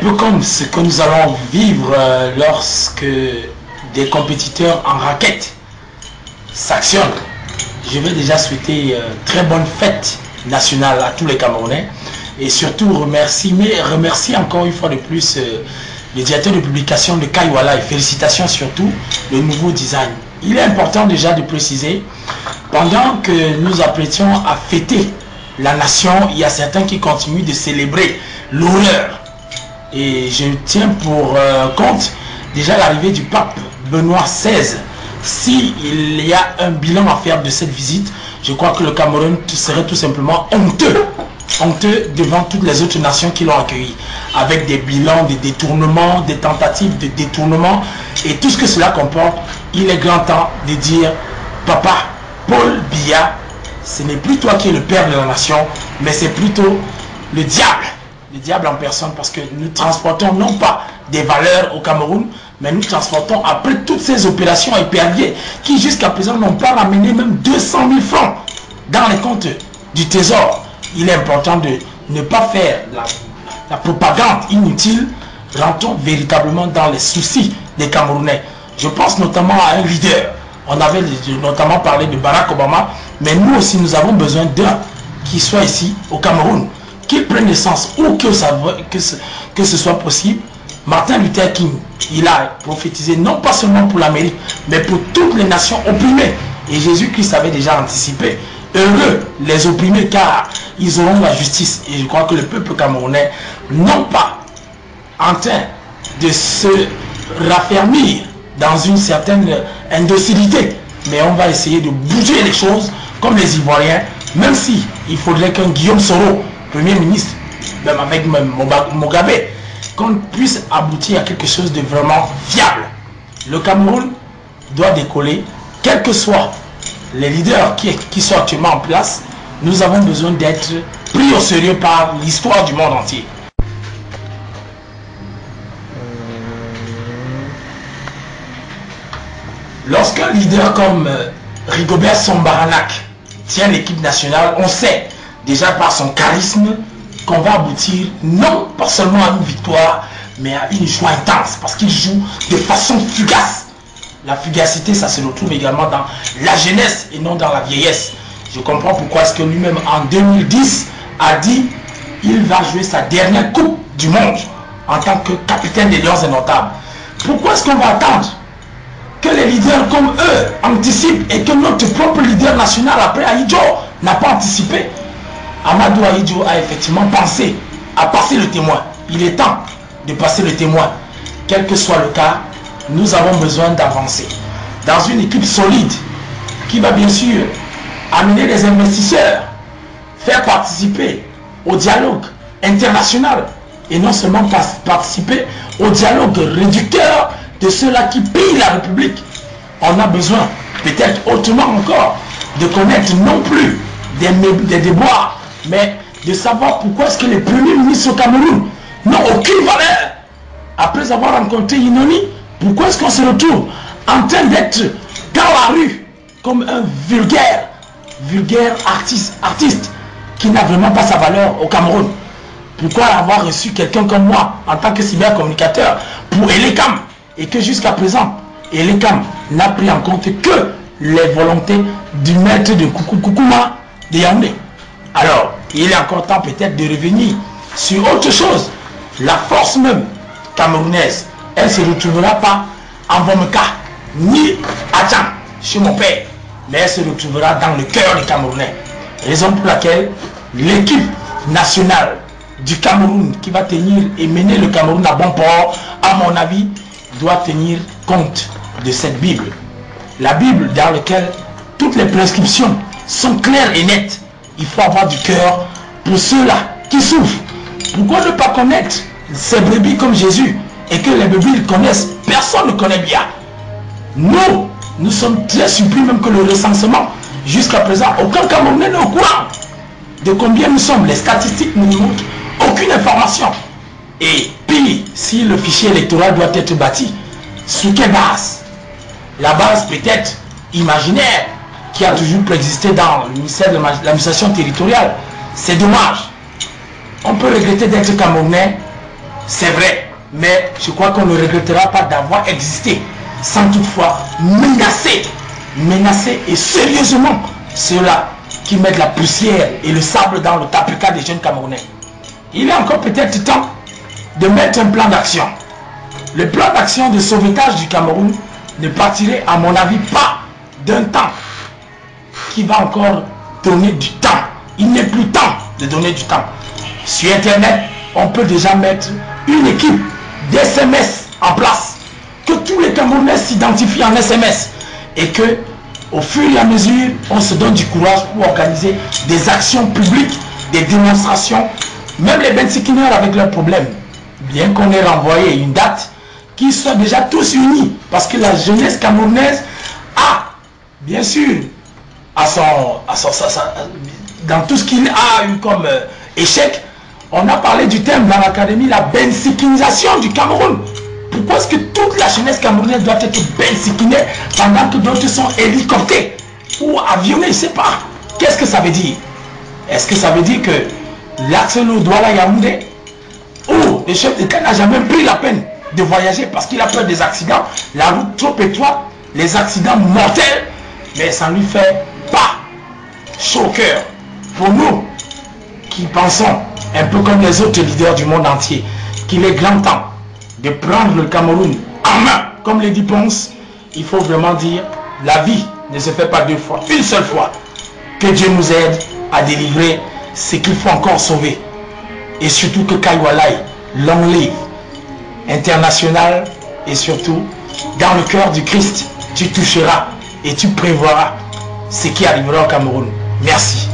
peu comme ce que nous allons vivre lorsque des compétiteurs en raquette s'actionnent. Je vais déjà souhaiter très bonne fête nationale à tous les Camerounais et surtout remercier encore une fois de plus le directeur de publication de Kaiwala et félicitations surtout le nouveau design. Il est important déjà de préciser, pendant que nous apprêtions à fêter la nation, il y a certains qui continuent de célébrer l'horreur. Et je tiens pour compte déjà l'arrivée du pape Benoît XVI. S'il y a un bilan à faire de cette visite, je crois que le Cameroun serait tout simplement honteux devant toutes les autres nations qui l'ont accueilli, avec des bilans de détournement, des tentatives de détournement et tout ce que cela comporte. Il est grand temps de dire: papa Paul Biya, ce n'est plus toi qui es le père de la nation, mais c'est plutôt le diable en personne, parce que nous transportons non pas des valeurs au Cameroun, mais nous transportons après toutes ces opérations éperviers qui jusqu'à présent n'ont pas ramené même 200 000 francs dans les comptes du trésor. Il est important de ne pas faire la propagande inutile. Rentrons véritablement dans les soucis des Camerounais. Je pense notamment à un leader. On avait notamment parlé de Barack Obama, mais nous aussi nous avons besoin d'un qui soit ici au Cameroun, qu'il prenne naissance ou que ce soit possible. Martin Luther King, il a prophétisé non pas seulement pour l'Amérique, mais pour toutes les nations opprimées. Et Jésus-Christ avait déjà anticipé: heureux les opprimés, car ils auront la justice. Et je crois que le peuple camerounais, non pas en train de se raffermir dans une certaine indocilité, mais on va essayer de bouger les choses comme les Ivoiriens, même si il faudrait qu'un Guillaume Soro, Premier ministre, même avec Mugabe, qu'on puisse aboutir à quelque chose de vraiment fiable. Le Cameroun doit décoller, quels que soient les leaders qui sont actuellement en place. Nous avons besoin d'être pris au sérieux par l'histoire du monde entier. Lorsqu'un leader comme Rigobert Song-Baranak tient l'équipe nationale, on sait déjà par son charisme qu'on va aboutir non pas seulement à une victoire, mais à une joie intense, parce qu'il joue de façon fugace. La fugacité, ça se retrouve également dans la jeunesse et non dans la vieillesse. Je comprends pourquoi est-ce que lui-même en 2010 a dit il va jouer sa dernière coupe du monde en tant que capitaine des Lions Indomptables. Pourquoi est-ce qu'on va attendre que les leaders comme eux anticipent et que notre propre leader national après Ahidjo n'a pas anticipé? Amadou Ahidjo a effectivement pensé à passer le témoin. Il est temps de passer le témoin. Quel que soit le cas, nous avons besoin d'avancer dans une équipe solide qui va bien sûr amener les investisseurs, faire participer au dialogue international et non seulement participer au dialogue réducteur de ceux-là qui pillent la République. On a besoin, peut-être autrement encore, de connaître non plus des déboires, mais de savoir pourquoi est-ce que les premiers ministres au Cameroun n'ont aucune valeur. Après avoir rencontré Inoni, pourquoi est-ce qu'on se retrouve en train d'être dans la rue comme un vulgaire artiste qui n'a vraiment pas sa valeur au Cameroun? Pourquoi avoir reçu quelqu'un comme moi en tant que cybercommunicateur pour Elecam, et que jusqu'à présent Elecam n'a pris en compte que les volontés du maître de Koukouma de Yaoundé? Alors il est encore temps peut-être de revenir sur autre chose. La force même camerounaise, elle ne se retrouvera pas en Vomeka ni à Djan chez mon père, mais elle se retrouvera dans le cœur des Camerounais. Raison pour laquelle l'équipe nationale du Cameroun qui va tenir et mener le Cameroun à bon port, à mon avis, doit tenir compte de cette Bible. La Bible dans laquelle toutes les prescriptions sont claires et nettes. Il faut avoir du cœur pour ceux-là qui souffrent. Pourquoi ne pas connaître ces brebis comme Jésus, et que les brebis le connaissent? Personne ne connaît bien. Nous sommes très surpris même que le recensement, jusqu'à présent, aucun Camerounais n'est au courant de combien nous sommes. Les statistiques ne nous montrent aucune information. Et puis, si le fichier électoral doit être bâti, sous quelle base? La base peut-être imaginaire qui a toujours préexisté dans le ministère de l'administration territoriale. C'est dommage. On peut regretter d'être Camerounais c'est vrai, mais je crois qu'on ne regrettera pas d'avoir existé sans toutefois menacer et sérieusement ceux-là qui mettent la poussière et le sable dans le tapika des jeunes Camerounais. Il est encore peut-être temps de mettre un plan d'action. Le plan d'action de sauvetage du Cameroun ne partirait à mon avis pas d'un temps qui va encore donner du temps. Il n'est plus temps de donner du temps. Sur Internet, on peut déjà mettre une équipe d'SMS en place. Que tous les Camerounais s'identifient en SMS. Et que, au fur et à mesure, on se donne du courage pour organiser des actions publiques, des démonstrations. Même les Bensikineurs avec leurs problèmes. Bien qu'on ait renvoyé une date, qu'ils soient déjà tous unis. Parce que la jeunesse camerounaise a, bien sûr, dans tout ce qu'il a eu comme échec, on a parlé du thème dans l'académie, la bensikinisation du Cameroun. Pourquoi est-ce que toute la jeunesse camerounaise doit être bensikinée pendant que d'autres sont hélicoptères ou avionnés? Je ne sais pas. Qu'est-ce que ça veut dire? Est-ce que ça veut dire que l'axe Douala-Yaoundé, où le chef d'État n'a jamais pris la peine de voyager parce qu'il a peur des accidents, la route trop étroite, les accidents mortels, mais ça ne lui fait pas chaud au cœur. Pour nous qui pensons un peu comme les autres leaders du monde entier qu'il est grand temps de prendre le Cameroun en main, comme le dit Ponce, il faut vraiment dire la vie ne se fait pas deux fois, une seule fois. Que Dieu nous aide à délivrer ce qu'il faut encore sauver. Et surtout que Kaiwalai, long live, international, et surtout, dans le cœur du Christ, tu toucheras et tu prévoiras ce qui arrivera au Cameroun. Merci.